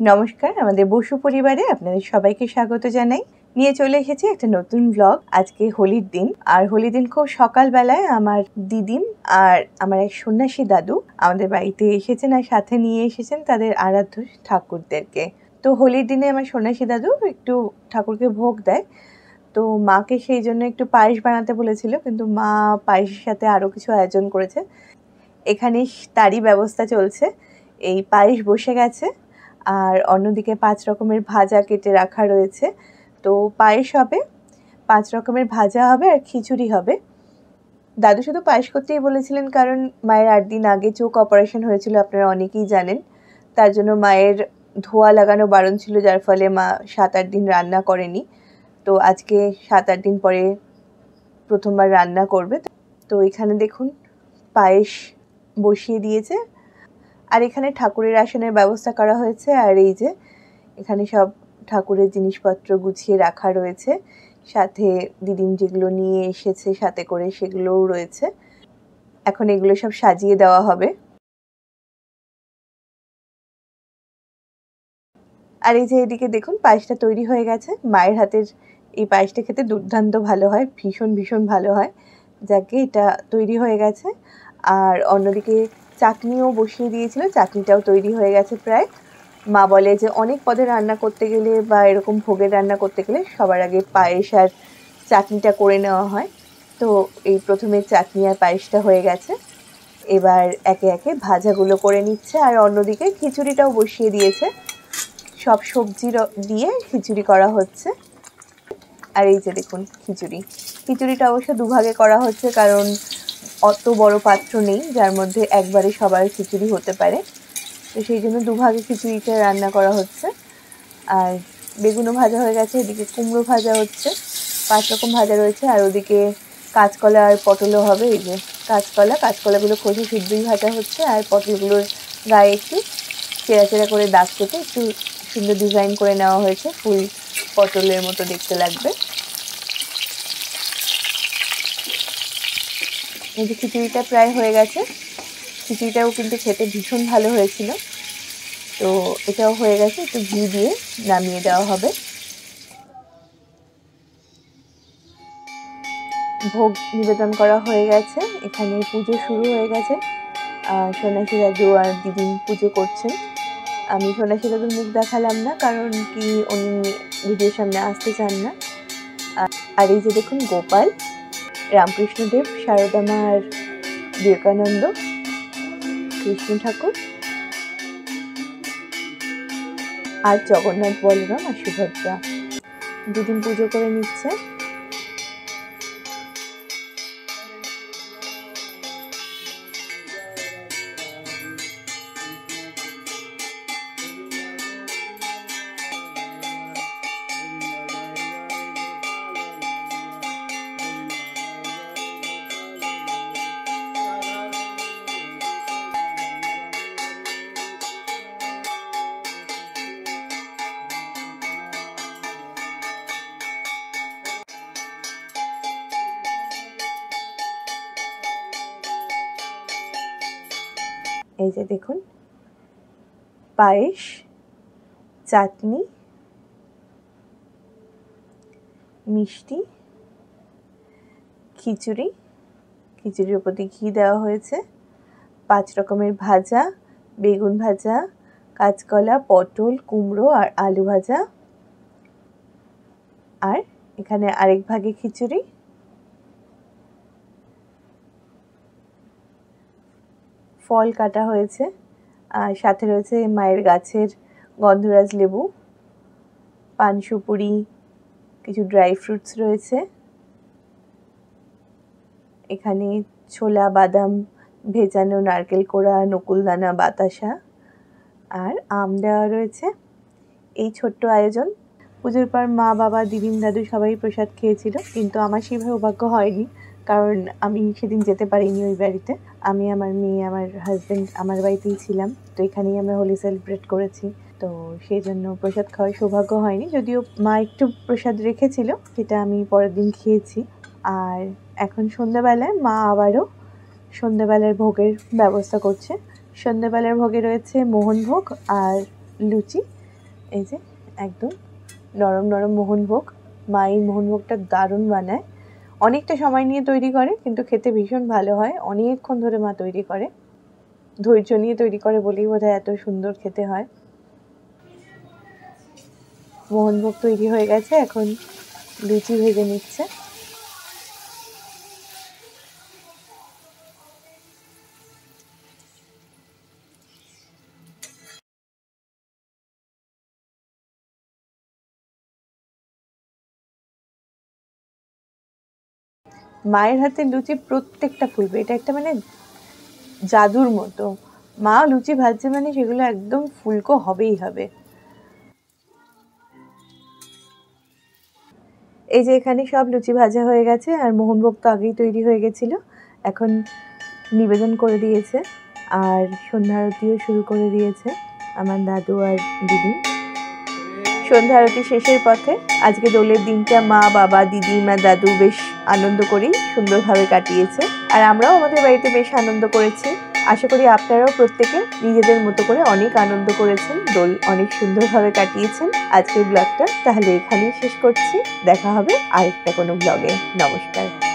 নমস্কার, আমাদের বসু পরিবারে আপনাদের সবাইকে স্বাগত জানাই। নিয়ে চলে এসেছি একটা নতুন ব্লগ। আজকে হোলির দিন, আর হোলির দিন খুব সকালবেলায় আমার দিদিম আর আমার এক সন্ন্যাসী দাদু আমাদের বাড়িতে এসেছেন, আর সাথে নিয়ে এসেছেন তাদের আরাধ্য ঠাকুরদেরকে। তো হোলির দিনে আমার সন্ন্যাসী দাদু একটু ঠাকুরকে ভোগ দেয়, তো মাকে সেই জন্য একটু পায়েস বানাতে বলেছিল, কিন্তু মা পায়েসের সাথে আরও কিছু আয়োজন করেছে। এখানে তারই ব্যবস্থা চলছে। এই পায়েস বসে গেছে, আর অন্যদিকে 5 রকমের ভাজা কেটে রাখা রয়েছে। তো পায়েস হবে, 5 রকমের ভাজা হবে আর খিচুড়ি হবে। দাদু শুধু পায়েস করতেই বলেছিলেন, কারণ মায়ের 8 দিন আগে চোখ অপারেশন হয়েছিল, আপনারা অনেকেই জানেন। তার জন্য মায়ের ধোয়া লাগানো বারণ ছিল, যার ফলে মা 7-8 দিন রান্না করেনি। তো আজকে 7-8 দিন পরে প্রথমবার রান্না করবে। তো এখানে দেখুন পায়েস বসিয়ে দিয়েছে, আর এখানে ঠাকুরের আসনের ব্যবস্থা করা হয়েছে। আর এই যে এখানে সব ঠাকুরের জিনিসপত্র গুছিয়ে রাখা রয়েছে, সাথে দিদিম যেগুলো নিয়ে এসেছে সাথে করে সেগুলোও রয়েছে। এখন এগুলো সব সাজিয়ে দেওয়া হবে। আর এই যে এদিকে দেখুন পায়েসটা তৈরি হয়ে গেছে। মায়ের হাতের এই পায়েসটা খেতে দুর্দান্ত ভালো হয়, ভীষণ ভীষণ ভালো হয়। যাকে এটা তৈরি হয়ে গেছে। আর অন্যদিকে চাটনিও বসিয়ে দিয়েছিল, চাটনিটাও তৈরি হয়ে গেছে প্রায়। মা বলে যে অনেক পদে রান্না করতে গেলে বা এরকম ভোগের রান্না করতে গেলে সবার আগে পায়েস আর চাটনিটা করে নেওয়া হয়। তো এই প্রথমে চাটনি আর পায়েসটা হয়ে গেছে, এবার একে একে ভাজাগুলো করে নিচ্ছে। আর অন্যদিকে খিচুড়িটাও বসিয়ে দিয়েছে, সব সবজি দিয়ে খিচুড়ি করা হচ্ছে। আর এই যে দেখুন খিচুড়িটা অবশ্য দুভাগে করা হচ্ছে, কারণ অত বড় পাত্র নেই যার মধ্যে একবারে সবার খিচুড়ি হতে পারে। তো সেই জন্য দুভাগে খিচুড়িটা রান্না করা হচ্ছে। আর বেগুনও ভাজা হয়ে গেছে, এদিকে কুমড়ো ভাজা হচ্ছে, 5 রকম ভাজা রয়েছে। আর ওদিকে কাঁচকলা আর পটলও হবে। এই যে কাঁচকলাগুলো খোসা সিদ্ধই ভাজা হচ্ছে, আর পটলগুলোর গায়ে একটু চেরা চেরা করে দাগ কেটে একটু সুন্দর ডিজাইন করে নেওয়া হয়েছে, ফুল পটলের মতো দেখতে লাগবে। এই যে খিচুড়িটা প্রায় হয়ে গেছে, খিচুড়িটাও কিন্তু খেতে ভীষণ ভালো হয়েছিল। তো এটাও হয়ে গেছে, একটু ঘি দিয়ে নামিয়ে দেওয়া হবে। ভোগ নিবেদন করা হয়ে গেছে, এখানে পুজো শুরু হয়ে গেছে। সন্ন্যাসী দাদু আর দিদিম পুজো করছেন। আমি সন্ন্যাসী দাদুর মুখ দেখালাম না, কারণ কি উনি ভিডিওর সামনে আসতে চান না। আর এই যে দেখুন গোপাল, রামকৃষ্ণদেব, সারদা মা আর বিবেকানন্দ, কৃষ্ণ ঠাকুর, আর জগন্নাথ, বলরাম আর সুভদ্রা। দিদিম পুজো করে নিচ্ছে। এই যে দেখুন পায়েস, চাটনি, মিষ্টি, খিচুড়ির উপর দিয়ে ঘি দেওয়া হয়েছে, 5 রকমের ভাজা, বেগুন ভাজা, কাঁচকলা, পটল, কুমড়ো আর আলু ভাজা। আর এখানে আরেক ভাগে খিচুড়ি, ফল কাটা হয়েছে, আর সাথে রয়েছে মায়ের গাছের গন্ধরাজ লেবু, পান সুপুরি, কিছু ড্রাই ফ্রুটস রয়েছে। এখানে ছোলা, বাদাম, ভেজানো নারকেল কোড়া, নকুলদানা, বাতাসা আর আম দেওয়া রয়েছে। এই ছোট্ট আয়োজন। পুজোর পর মা, বাবা, দিদিম, দাদু সবাই প্রসাদ খেয়েছিল, কিন্তু আমার সেই সৌভাগ্য হয়নি, কারণ আমি সেদিন যেতে পারিনি ওই বাড়িতে। আমি, আমার মেয়ে, আমার হাজব্যান্ড আমার বাড়িতেই ছিলাম। তো এখানেই আমরা হোলি সেলিব্রেট করেছি, তো সেই জন্য প্রসাদ খাওয়ার সৌভাগ্য হয়নি। যদিও মা একটু প্রসাদ রেখেছিল, সেটা আমি পরের দিন খেয়েছি। আর এখন সন্ধ্যাবেলায় মা আবারও সন্ধ্যাবেলার ভোগের ব্যবস্থা করছে। সন্ধ্যাবেলার ভোগে রয়েছে মোহনভোগ আর লুচি। এই যে একদম নরম নরম মোহনভোগ। মা এই মোহনভোগটা দারুণ বানায়, অনেকটা সময় নিয়ে তৈরি করে কিন্তু খেতে ভীষণ ভালো হয়। অনেকক্ষণ ধরে মা তৈরি করে, ধৈর্য নিয়ে তৈরি করে বলেই বোধহয় এত সুন্দর খেতে হয়। মোহনভোগ তৈরি হয়ে গেছে, এখন লুচি ভেজে নিচ্ছে। মায়ের হাতের লুচি প্রত্যেকটা ফুলবে, এটা একটা মানে জাদুর মতো। মা লুচি ভাজছে মানে সেগুলো একদম ফুলকো হবেই হবে। এই যে এখানে সব লুচি ভাজা হয়ে গেছে, আর মোহনভোগ তো আগেই তৈরি হয়ে গেছিল। এখন নিবেদন করে দিয়েছে, আর সন্ধ্যা আরতিও শুরু করে দিয়েছে আমার দাদু আর দিদি। সন্ধ্যা আরতি শেষের পথে আজকে দোলের দিনটা মা, বাবা, দিদিমা, দাদু বেশ আনন্দ করেই সুন্দরভাবে কাটিয়েছে, আর আমরাও আমাদের বাড়িতে বেশ আনন্দ করেছি। আশা করি আপনারাও প্রত্যেকে নিজেদের মতো করে অনেক আনন্দ করেছেন, দোল অনেক সুন্দরভাবে কাটিয়েছেন। আজকের ব্লগটা তাহলে এখানেই শেষ করছি, দেখা হবে আরেকটা কোনো ব্লগে। নমস্কার।